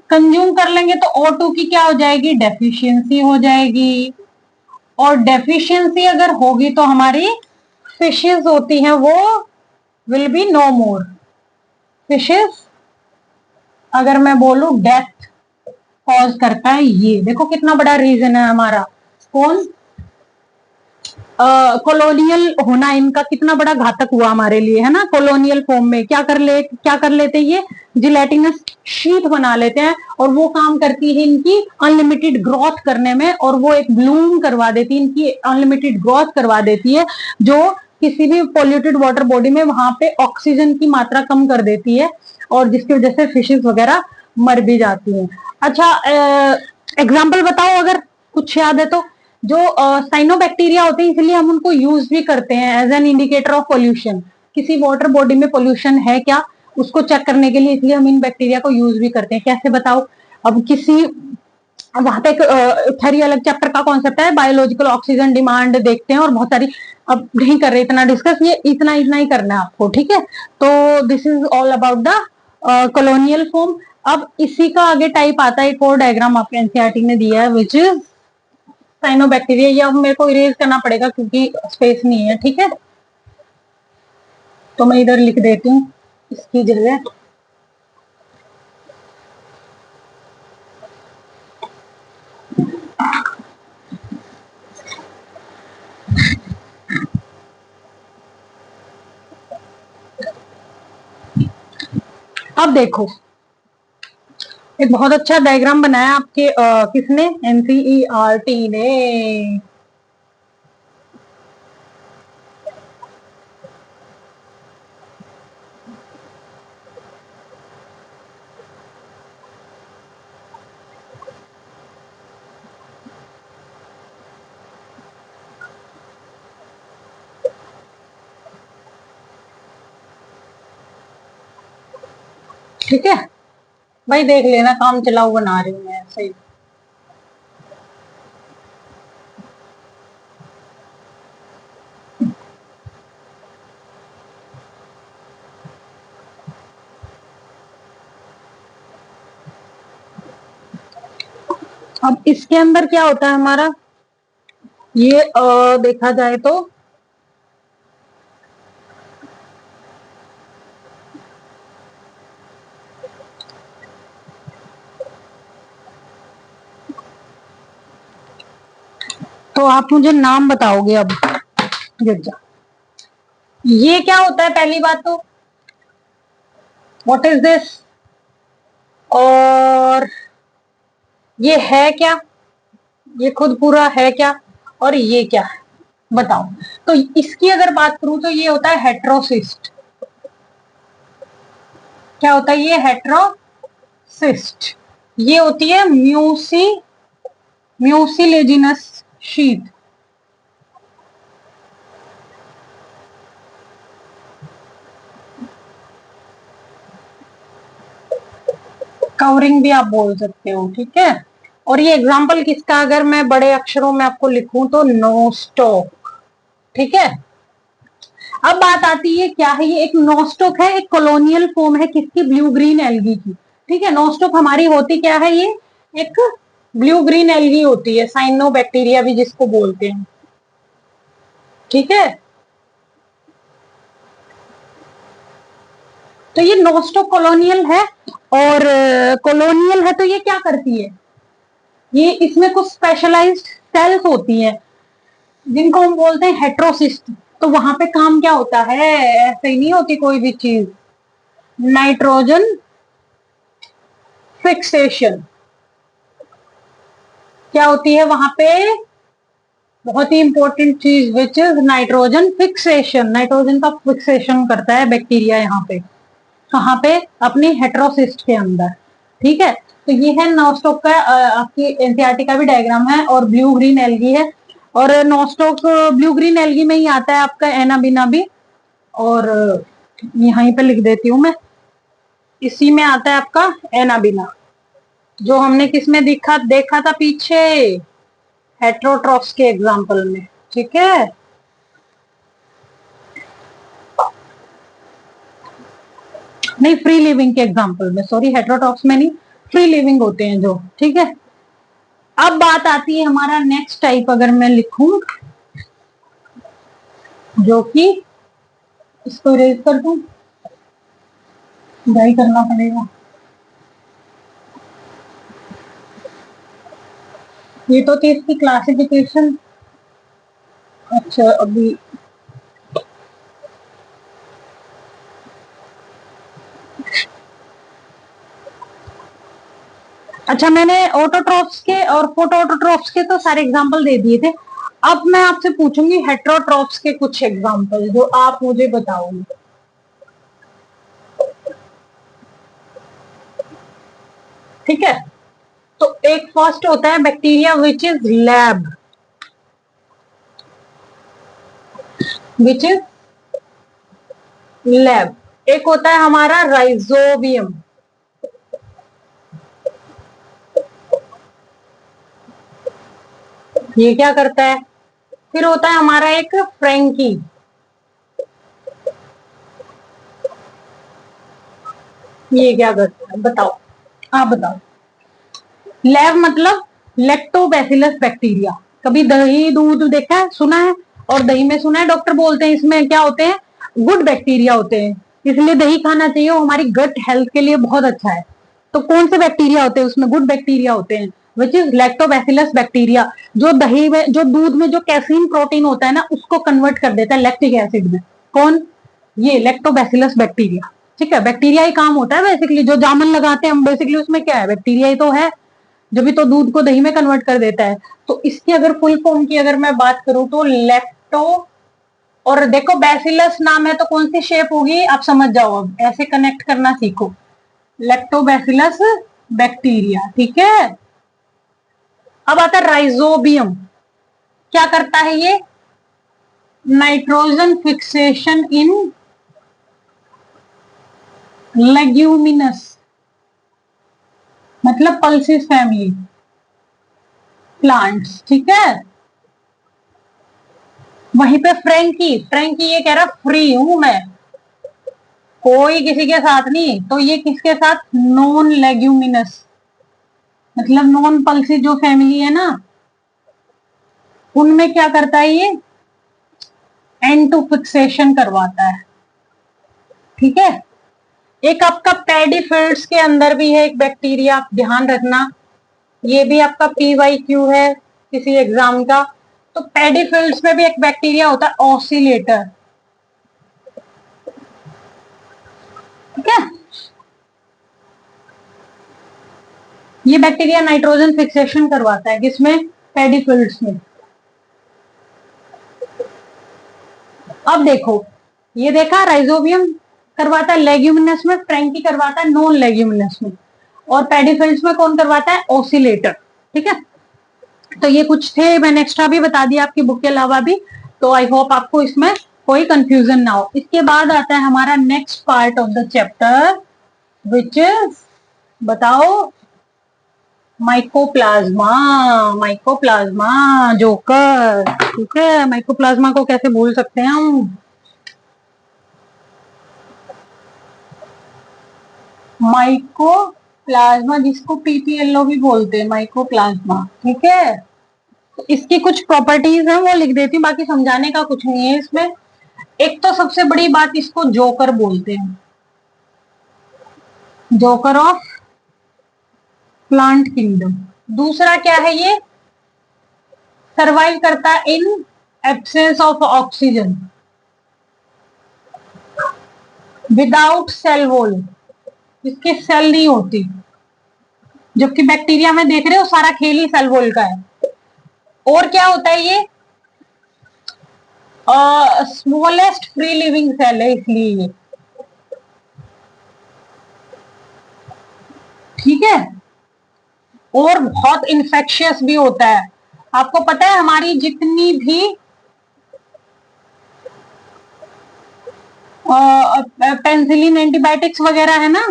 कंज्यूम कर लेंगे तो O2 की क्या हो जाएगी, डेफिशिएंसी हो जाएगी। और डेफिशिएंसी अगर होगी तो हमारी फिशेस होती हैं वो will be no more. Fishes अगर मैं बोलूं डेथ कॉज करता है, ये देखो कितना बड़ा रीजन है हमारा। कौन? कॉलोनियल होना इनका कितना बड़ा घातक हुआ हमारे लिए, है ना। कॉलोनियल फॉर्म में क्या कर लेते ये जिलेटिनस शीट बना लेते हैं, और वो काम करती है इनकी अनलिमिटेड ग्रोथ करने में, और वो एक ब्लूम करवा देती है, इनकी अनलिमिटेड ग्रोथ करवा देती है, जो किसी भी पॉल्यूटेड वाटर बॉडी में वहां पे ऑक्सीजन की मात्रा कम कर देती है, और जिसकी वजह से फिशेस वगैरह मर भी जाती हैं। अच्छा, एग्जाम्पल बताओ अगर कुछ याद है तो। जो साइनोबैक्टीरिया होते हैं इसलिए हम उनको यूज भी करते हैं as an indicator of pollution. किसी वाटर बॉडी में पोल्यूशन है क्या, उसको चेक करने के लिए, इसलिए हम इन बैक्टीरिया को यूज भी करते हैं। कैसे बताओ? अब किसी वहां पे थरी अलग चैप्टर का कॉन्सेप्ट है, बायोलॉजिकल ऑक्सीजन डिमांड देखते हैं और बहुत सारी, अब नहीं कर रहे इतना डिस्कस, ये इतना ही करना है आपको, ठीक है। तो this is all about the colonial form. अब इसी का आगे टाइप आता है, एक और डायग्राम आपके एनसीईआरटी ने दिया है, विच इज साइनोबैक्टीरिया। ये अब मेरे को इरेज करना पड़ेगा क्योंकि स्पेस नहीं है, ठीक है। तो मैं इधर लिख देती हूँ इसकी जगह। अब देखो, एक बहुत अच्छा डायग्राम बनाया आपके किसने, एनसीईआरटी ने। ठीक है भाई, देख लेना, काम चलाऊ बना रही हूँ मैं ऐसे ही। अब इसके अंदर क्या होता है हमारा, ये देखा जाए तो आप मुझे नाम बताओगे अब। गिरजा, ये क्या होता है पहली बात तो, व्हाट इज दिस, और ये है क्या, ये खुद पूरा है क्या, और ये क्या है बताओ। तो इसकी अगर बात करूं तो ये होता है हेट्रोसिस्ट। क्या होता है ये, हेट्रोसिस्ट। ये होती है म्यूसिलेजिनस शीट। कवरिंग भी आप बोल सकते हो, ठीक है। और ये एग्जांपल किसका अगर मैं बड़े अक्षरों में आपको लिखूं तो नोस्टॉक, ठीक है। अब बात आती है क्या है ये, एक नोस्टॉक है, एक कॉलोनियल फॉर्म है किसकी, ब्लू ग्रीन एल्गी की, ठीक है। नोस्टॉक हमारी होती क्या है, ये एक ब्लू ग्रीन एल्गी होती है, साइनोबैक्टीरिया भी जिसको बोलते हैं, ठीक है। तो ये नोस्टॉक कॉलोनियल है, और कॉलोनियल है तो ये क्या करती है, ये इसमें कुछ स्पेशलाइज्ड सेल्स होती है जिनको हम बोलते हैं हेट्रोसिस्ट। तो वहां पे काम क्या होता है, ऐसे ही नहीं होती कोई भी चीज, नाइट्रोजन फिक्सेशन। क्या होती है वहां पे, बहुत ही इंपॉर्टेंट चीज, which is nitrogen fixation. Nitrogen का फिक्सेशन करता है बैक्टीरिया यहाँ पे, कहाँ पे, अपनी हेट्रोसिस्ट के अंदर। ठीक है, तो ये है नॉस्टॉक का आपकी एनसीईआरटी का भी डायग्राम है, और ब्लू ग्रीन एल्गी है, और नॉस्टॉक ब्लू ग्रीन एल्गी में ही आता है आपका एनाबिना भी, और यहीं पे लिख देती हूँ मैं, इसी में आता है आपका एनाबिना, जो हमने किसमें देखा था पीछे, हेट्रोट्रॉफ्स के एग्जाम्पल में। ठीक है, नहीं फ्री लिविंग के एग्जाम्पल में, सॉरी हेट्रोट्रॉफ्स में नहीं, फ्री लिविंग होते हैं जो। ठीक है, अब बात आती है हमारा नेक्स्ट टाइप, अगर मैं लिखूं, जो कि, इसको इरेज कर दूं, डाई करना पड़ेगा, ये तो थी इसकी क्लासिफिकेशन। अच्छा अभी अच्छा, मैंने ऑटोट्रॉफ्स के और फोटोऑटोट्रॉफ्स के तो सारे एग्जांपल दे दिए थे, अब मैं आपसे पूछूंगी हेट्रोट्रॉफ्स के कुछ एग्जांपल जो आप मुझे बताओगे। ठीक है, तो एक फर्स्ट होता है bacteria which is lab, which is lab. एक होता है हमारा राइजोबियम, ये क्या करता है। फिर होता है हमारा एक फ्रेंकी, ये क्या करता है बताओ, आप बताओ। लैब मतलब लैक्टोबैसिलस बैक्टीरिया, कभी दही दूध देखा है, सुना है, और दही में सुना है डॉक्टर बोलते हैं इसमें क्या होते हैं, गुड बैक्टीरिया होते हैं, इसलिए दही खाना चाहिए, वो हमारी गट हेल्थ के लिए बहुत अच्छा है। तो कौन से बैक्टीरिया होते हैं उसमें, गुड बैक्टीरिया होते हैं, विच इज लैक्टोबैसिलस बैक्टीरिया, जो दही में, जो दूध में जो कैसीन प्रोटीन होता है ना, उसको कन्वर्ट कर देता है लैक्टिक एसिड में। कौन, ये लैक्टोबैसिलस बैक्टीरिया। ठीक है, बैक्टीरिया ही काम होता है बेसिकली, जो जामुन लगाते हैं हम बेसिकली उसमें क्या है, बैक्टीरिया ही तो है, जब भी तो दूध को दही में कन्वर्ट कर देता है। तो इसकी अगर फुल फॉर्म की अगर मैं बात करूं तो लैक्टो, और देखो बैसिलस नाम है तो कौन सी शेप होगी आप समझ जाओ, अब ऐसे कनेक्ट करना सीखो, लैक्टोबैसिलस बैक्टीरिया। ठीक है, अब आता है राइजोबियम, क्या करता है ये, नाइट्रोजन फिक्सेशन इन लेग्यूमिनस, मतलब पल्सिस फैमिली प्लांट्स। ठीक है, वहीं पे फ्रेंकी, फ्रेंकी ये कह रहा फ्री हूं मैं, कोई किसी के साथ नहीं, तो ये किसके साथ, नॉन लेग्यूमिनस, मतलब नॉन पल्सी जो फैमिली है ना, उनमें क्या करता है ये, एंड टू फिक्सेशन करवाता है। ठीक है, एक आपका पैडीफिल्ड्स के अंदर भी है एक बैक्टीरिया, ध्यान रखना, ये भी आपका पीवाईक्यू है किसी एग्जाम का। तो पैडीफिल्ड्स में भी एक बैक्टीरिया होता है ऑसिलेटर। ठीक है, ये बैक्टीरिया नाइट्रोजन फिक्सेशन करवाता है किसमें, पैडीफिल्ड्स में। अब देखो, ये देखा राइजोबियम करवाता है लेग्यूमिनस में, फ्रेंकी करवाता है नॉन लेग्यूमिनस में, और पैडीफिल्ड्स में कौन करवाता है, ऑसिलेटर। ठीक है, तो ये कुछ थे, मैंने एक्स्ट्रा भी बता दिया आपकी बुक के अलावा भी, तो आई होप आपको इसमें कोई कंफ्यूजन ना हो। इसके बाद आता है हमारा next part of the chapter, which is, बताओ, माइकोप्लाज्मा, माइकोप्लाज्मा जोकर। ठीक है, माइकोप्लाज्मा को कैसे भूल सकते हैं हम, माइकोप्लाज्मा जिसको पीपीएलओ भी बोलते हैं, माइकोप्लाज्मा। ठीक है, तो इसकी कुछ प्रॉपर्टीज हैं वो लिख देती हूँ, बाकी समझाने का कुछ नहीं है इसमें। एक तो सबसे बड़ी बात, इसको जोकर बोलते हैं, जोकर ऑफ प्लांट किंगडम। दूसरा क्या है, ये सरवाइव करता है in absence of oxygen, without cell wall, इसकी सेल नहीं होती, जबकि बैक्टीरिया में देख रहे हो सारा खेल ही सेल वॉल का है। और क्या होता है ये, स्मॉलेस्ट फ्री लिविंग सेल है इसलिए ये। ठीक है, और बहुत इन्फेक्शियस भी होता है। आपको पता है हमारी जितनी भी पेंसिलिन एंटीबायोटिक्स वगैरह है ना,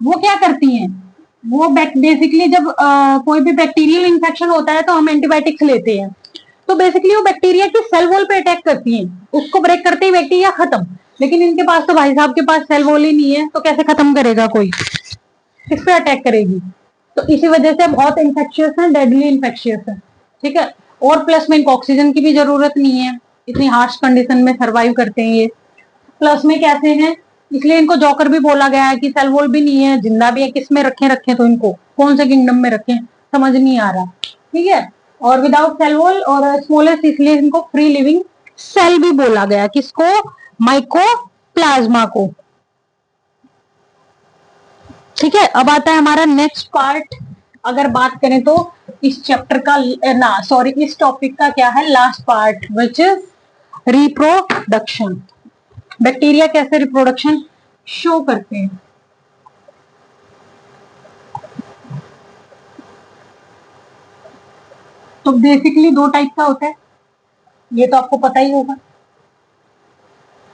वो क्या करती हैं, वो बेसिकली जब कोई भी बैक्टीरियल इन्फेक्शन होता है तो हम एंटीबायोटिक्स लेते हैं, तो बेसिकली वो बैक्टीरिया की सेल वॉल पे अटैक करती हैं, उसको ब्रेक करते ही बैक्टीरिया खत्म। लेकिन इनके पास तो भाई साहब के पास सेल वॉल ही नहीं है, तो कैसे खत्म करेगा कोई, किस पे अटैक करेगी। तो इसी वजह से बहुत इन्फेक्शियस है, डेडली इन्फेक्शियस है। ठीक है, और प्लस में इनको ऑक्सीजन की भी जरूरत नहीं है, इतनी हार्श कंडीशन में सर्वाइव करते हैं ये। प्लस में कैसे हैं, इसलिए इनको जॉकर भी बोला गया है कि सेल वॉल भी नहीं है, जिंदा भी है, किस में रखें तो इनको कौन से किंगडम में रखें, समझ नहीं आ रहा। ठीक है, और विदाउट सेल वॉल और स्मॉलेस्ट, इसलिए इनको फ्री लिविंग सेल भी बोला गया, किसको, माइकोप्लाज्मा को। ठीक है, अब आता है हमारा नेक्स्ट पार्ट। अगर बात करें तो इस चैप्टर का इस टॉपिक का क्या है, last part, which is reproduction. Bacteria कैसे रिप्रोडक्शन शो करते हैं। तो बेसिकली दो टाइप का होता है, ये तो आपको पता ही होगा,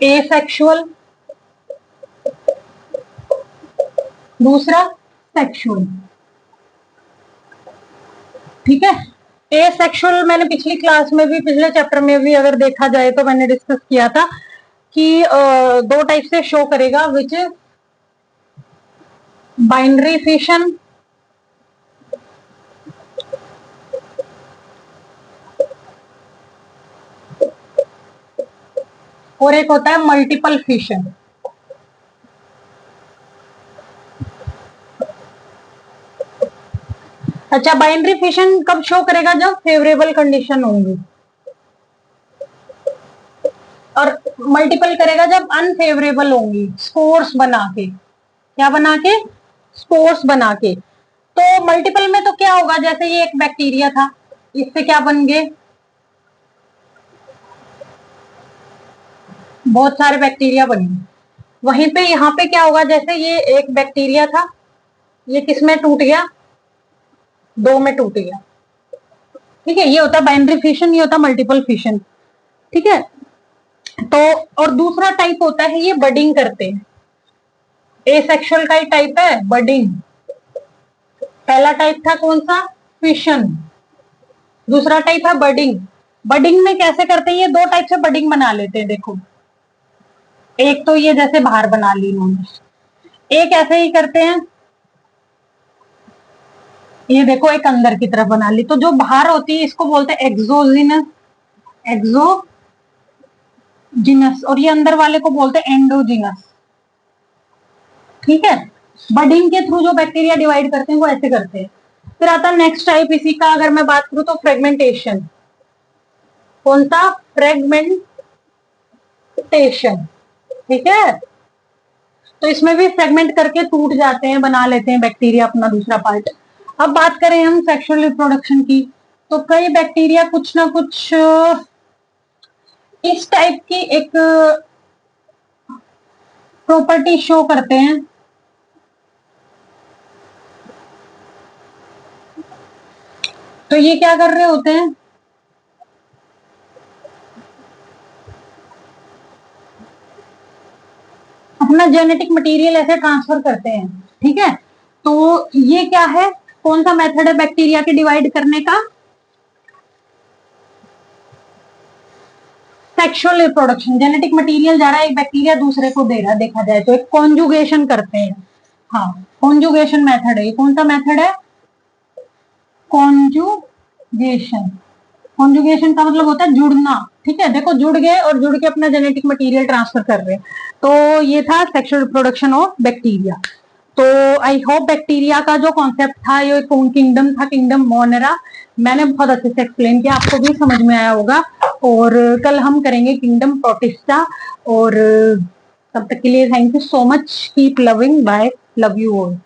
एसेक्सुअल, दूसरा सेक्सुअल। ठीक है, एसेक्सुअल मैंने पिछली क्लास में भी, पिछले चैप्टर में भी अगर देखा जाए तो मैंने डिस्कस किया था कि दो टाइप से शो करेगा, विच इज बाइनरी फिशन और एक होता है मल्टीपल फिशन। अच्छा, बाइनरी फिशन कब शो करेगा, जब फेवरेबल कंडीशन होंगी, और मल्टीपल करेगा जब अनफेवरेबल होंगी, स्पोर्स बना के। क्या बना के, स्पोर्स बना के। तो मल्टीपल में तो क्या होगा, जैसे ये एक बैक्टीरिया था, इससे क्या बन गए, बहुत सारे बैक्टीरिया बन गए। वहीं पे यहाँ पे क्या होगा, जैसे ये एक बैक्टीरिया था, ये किस में टूट गया, दो में टूट गया। ठीक है, ये होता है बाइनरी फिशन, ये होता है मल्टीपल फिशन। ठीक है, तो और दूसरा टाइप होता है, ये बडिंग करते हैं, एसेक्सुअल का ही टाइप है बडिंग। पहला टाइप था कौन सा, फिशन, दूसरा टाइप है बडिंग। बडिंग में कैसे करते हैं, ये दो टाइप से बडिंग बना लेते हैं। देखो, एक तो ये जैसे बाहर बना ली इन्होंने, एक ऐसे ही करते हैं, ये देखो एक अंदर की तरफ बना ली। तो जो बाहर होती है इसको बोलते हैं एक्सोजिनस, एक्सोजिनस, और ये अंदर वाले को बोलते हैं एंडोजिनस। ठीक है, बडिंग के थ्रू जो बैक्टीरिया डिवाइड करते हैं वो ऐसे करते हैं। फिर आता है नेक्स्ट टाइप, इसी का अगर मैं बात करूं तो फ्रेगमेंटेशन। कौन सा, फ्रेगमेंटेशन। ठीक है, तो इसमें भी फ्रेगमेंट करके टूट जाते हैं, बना लेते हैं बैक्टीरिया अपना दूसरा पार्ट। अब बात करें हम सेक्सुअल रिप्रोडक्शन की, तो कई बैक्टीरिया कुछ ना कुछ इस टाइप की एक प्रॉपर्टी शो करते हैं। तो ये क्या कर रहे होते हैं, अपना जेनेटिक मटेरियल ऐसे ट्रांसफर करते हैं। ठीक है, तो ये क्या है, कौन सा मेथड है बैक्टीरिया के डिवाइड करने का, सेक्सुअल रिप्रोडक्शन। जेनेटिक मटेरियल जा रहा है एक बैक्टीरिया दूसरे को दे रहा है, देखा जाए तो एक कॉन्जुगेशन करते हैं। हाँ, कॉन्जुगेशन मेथड है, कौन सा मेथड है, कॉन्जुगेशन। कॉन्जुगेशन का मतलब होता है जुड़ना। ठीक है, देखो जुड़ गए और जुड़ के अपना जेनेटिक मटेरियल ट्रांसफर कर रहे हैं। तो ये था सेक्सुअल रिप्रोडक्शन ऑफ बैक्टीरिया। तो आई होप बैक्टीरिया का जो कॉन्सेप्ट था, ये किंगडम था, किंगडम मोनेरा, मैंने बहुत अच्छे से एक्सप्लेन किया, आपको भी समझ में आया होगा। और कल हम करेंगे किंगडम प्रोटिस्टा। और तब तक के लिए thank you so much, keep loving, bye, love you all.